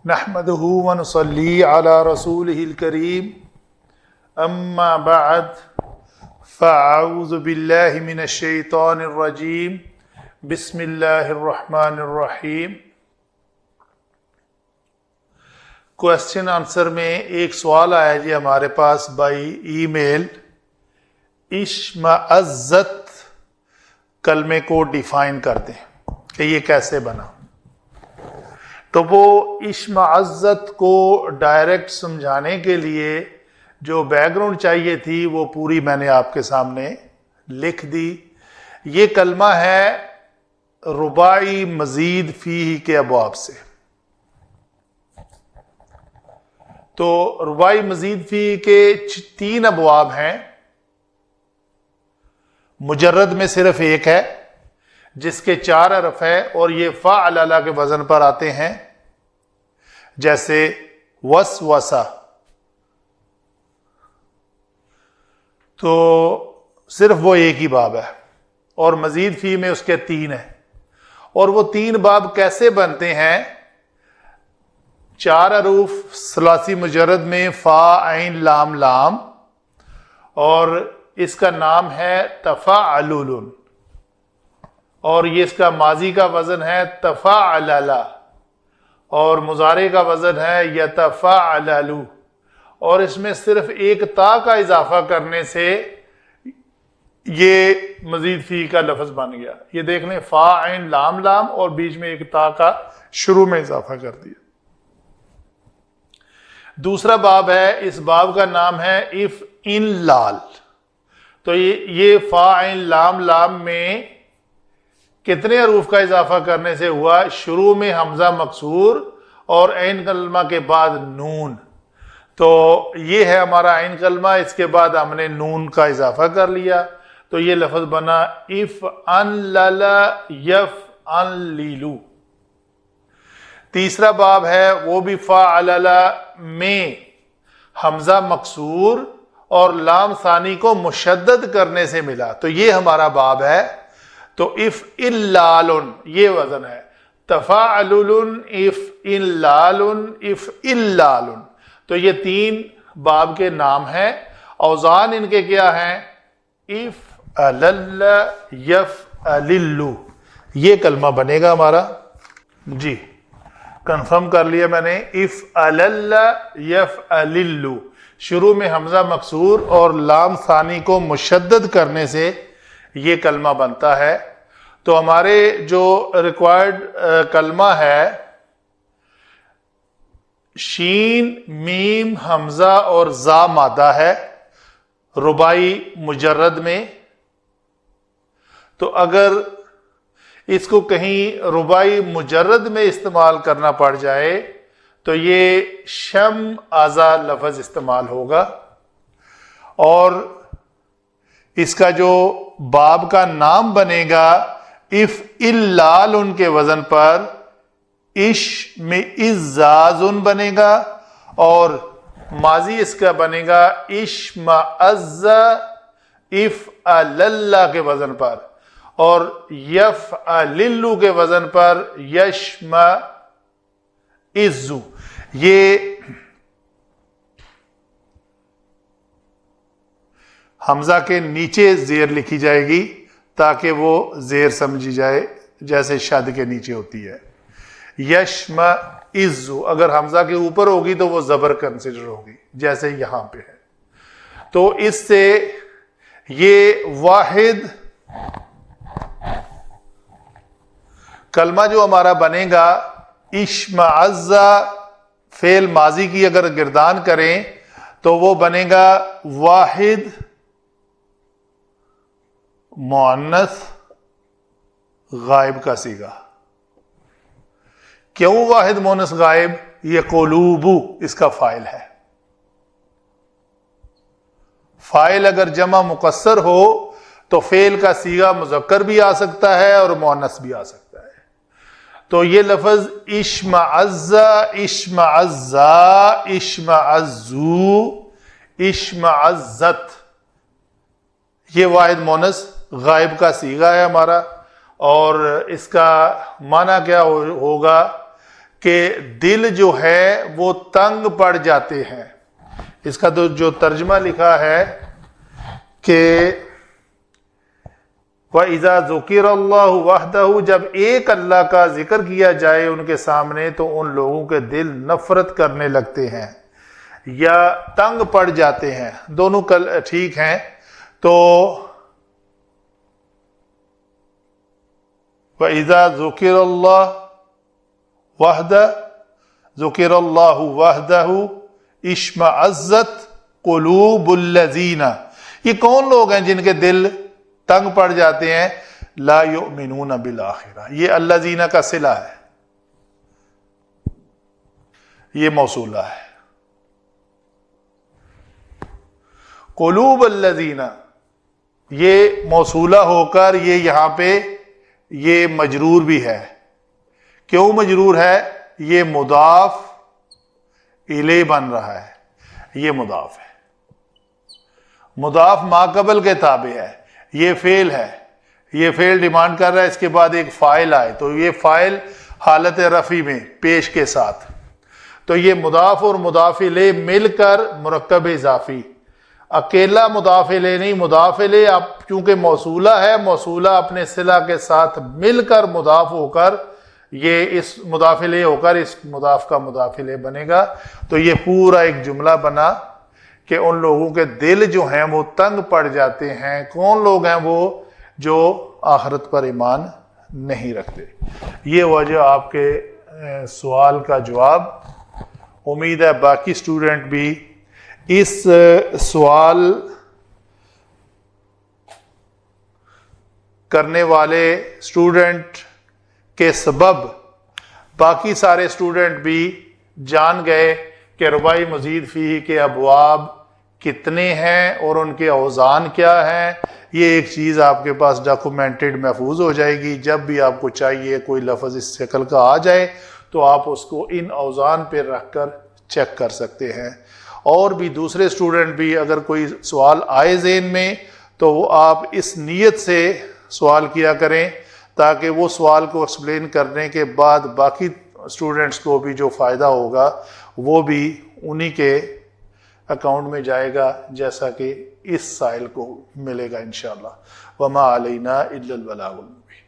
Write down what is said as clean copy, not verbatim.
نحمده ونصلي على رسوله الكريم اما بعد فاعوذ باللہ من الشیطان الرجیم بسم اللہ الرحمن الرحیم۔ کوسچن آنسر میں ایک سوال آیا جی ہمارے پاس بائی ای میل، اشمعزت کلمے کو ڈیفائن کر دیں کہ یہ کیسے بنا۔ تو وہ اشمعزت کو ڈائریکٹ سمجھانے کے لیے جو بیک گراؤنڈ چاہیے تھی وہ پوری میں نے آپ کے سامنے لکھ دی۔ یہ کلمہ ہے رباعی مزید فیہ کے ابواب سے۔ تو رباعی مزید فیہ کے 3 ابواب ہیں، مجرد میں صرف ایک ہے جس کے 4 حرف ہے اور یہ فعلل کے وزن پر آتے ہیں، جیسے وسوسہ۔ تو صرف وہ ایک ہی باب ہے اور مزید فی میں اس کے 3 ہیں، اور وہ 3 باب کیسے بنتے ہیں؟ 4 حروف ثلاثی مجرد میں فا عین لام لام، اور اس کا نام ہے تفاعلل، اور یہ اس کا ماضی کا وزن ہے تفاعلل، اور مضارع کا وزن ہے یتفاعلل، اور اس میں صرف ایک تا کا اضافہ کرنے سے یہ مزید فی کا لفظ بن گیا۔ یہ دیکھ لیں، فا عین لام لام اور بیچ میں ایک تا کا شروع میں اضافہ کر دیا۔ دوسرا باب ہے، اس باب کا نام ہے اف ان لال۔ تو یہ فا عین لام لام میں کتنے حروف کا اضافہ کرنے سے ہوا؟ شروع میں حمزہ مکسور اور عین کلمہ کے بعد نون۔ تو یہ ہے ہمارا عین کلمہ، اس کے بعد ہم نے نون کا اضافہ کر لیا، تو یہ لفظ بنا اف ان لل یف ان لیلو۔ تیسرا باب ہے، وہ بھی فعلل میں حمزہ مکسور اور لام ثانی کو مشدد کرنے سے ملا، تو یہ ہمارا باب ہے۔ تو اف اللال یہ وزن ہے، تفاعلل اف اللال اف اللال۔ تو یہ 3 باب کے نام ہیں، اوزان ان کے کیا ہیں؟ اف الل یف اللو، یہ کلمہ بنے گا ہمارا جی، کنفرم کر لیا میں نے۔ اف الل یف اللو، شروع میں حمزہ مکسور اور لام ثانی کو مشدد کرنے سے یہ کلمہ بنتا ہے۔ تو ہمارے جو ریکوائرڈ کلمہ ہے، شین میم حمزہ اور زا مادہ ہے رباعی مجرد میں۔ تو اگر اس کو کہیں رباعی مجرد میں استعمال کرنا پڑ جائے تو یہ شم آزا لفظ استعمال ہوگا، اور اس کا جو باب کا نام بنے گا اف اللال ان کے وزن پر اش میں ازازن بنے گا، اور ماضی اس کا بنے گا اشمعز اف الل کے وزن پر، اور یف اللو کے وزن پر یشمعزو۔ یہ حمزہ کے نیچے زیر لکھی جائے گی تاکہ وہ زیر سمجھی جائے، جیسے شد کے نیچے ہوتی ہے۔ یشمعزو اگر حمزہ کے اوپر ہوگی تو وہ زبر کنسیڈر ہوگی، جیسے یہاں پہ ہے۔ تو اس سے یہ واحد کلمہ جو ہمارا بنے گا، اشمعز فعل ماضی کی اگر گردان کریں تو وہ بنے گا واحد مؤنث غائب کا صیغہ۔ کیوں واحد مؤنث غائب؟ یہ قلوبو اس کا فاعل ہے۔ فاعل اگر جمع مقصر ہو تو فعل کا صیغہ مذکر بھی آ سکتا ہے اور مؤنث بھی آ سکتا ہے۔ تو یہ لفظ اشمعز، اشمعزا، اشمعزو، اشمعزت، یہ واحد مؤنث غائب کا صیغہ ہے ہمارا، اور اس کا معنی کیا ہوگا کہ دل جو ہے وہ تنگ پڑ جاتے ہیں. اس کا تو جو ترجمہ لکھا ہے کہ وَإِذَا ذُكِرَ اللَّهُ وَحْدَهُ، جب ایک اللہ کا ذکر کیا جائے ان کے سامنے تو ان لوگوں کے دل نفرت کرنے لگتے ہیں یا تنگ پڑ جاتے ہیں، دونوں ٹھیک ہیں. تو وَإِذَا ذُكِرَ اللَّهُ وَحْدَهُ ذُكِرَ اللَّهُ وَحْدَهُ اشْمَأَزَّتْ قُلُوبُ الَّذِينَ، یہ کون لوگ ہیں جن کے دل تنگ پڑ جاتے ہیں؟ لا یؤمنون بالآخرہ، یہ الذین کا صلہ ہے، یہ موصولہ ہے. قلوب الذین یہ موصولہ ہو کر یہ یہاں پہ یہ مجرور بھی ہے. کیوں مجرور ہے؟ یہ مضاف الیہ بن رہا ہے، یہ مضاف ہے، مضاف ما قبل کے تابع ہے. یہ فعل ہے، یہ فعل ڈیمانڈ کر رہا ہے اس کے بعد ایک فاعل آئے، تو یہ فاعل حالت رفع میں پیش کے ساتھ، تو یہ مضاف اور مضاف الیہ مل کر مرکب اضافی. اکیلا مضاف الیہ نہیں، مضاف الیہ اب چونکہ موصولہ ہے، موصولہ اپنے صلہ کے ساتھ مل کر مضاف ہو کر یہ اس مضاف الیہ ہو کر اس مضاف کا مضاف الیہ بنے گا. تو یہ پورا ایک جملہ بنا کہ ان لوگوں کے دل جو ہیں وہ تنگ پڑ جاتے ہیں. کون لوگ ہیں وہ؟ جو آخرت پر ایمان نہیں رکھتے. یہ وجہ آپ کے سوال کا جواب. امید ہے باقی سٹوڈنٹ بھی اس سوال کرنے والے سٹوڈنٹ کے سبب باقی سارے سٹوڈنٹ بھی جان گئے کہ رباعی مزید فیہ کے ابواب کتنے ہیں اور ان کے اوزان کیا ہیں. یہ ایک چیز آپ کے پاس ڈاکومنٹڈ محفوظ ہو جائے گی. جب بھی آپ کو چاہیے کوئی لفظ اس شکل کا آ جائے تو آپ اس کو ان اوزان پہ رکھ کر چیک کر سکتے ہیں. اور بھی دوسرے سٹوڈنٹ بھی اگر کوئی سوال آئے ذہن میں تو وہ آپ اس نیت سے سوال کیا کریں تاکہ وہ سوال کو ایکسپلین کرنے کے بعد باقی سٹوڈنٹس کو بھی جو فائدہ ہوگا وہ بھی انہی کے اکاؤنٹ میں جائے گا جیسا کہ اس سائل کو ملے گا انشاءاللہ. وما علینا الا البلاغ المبین.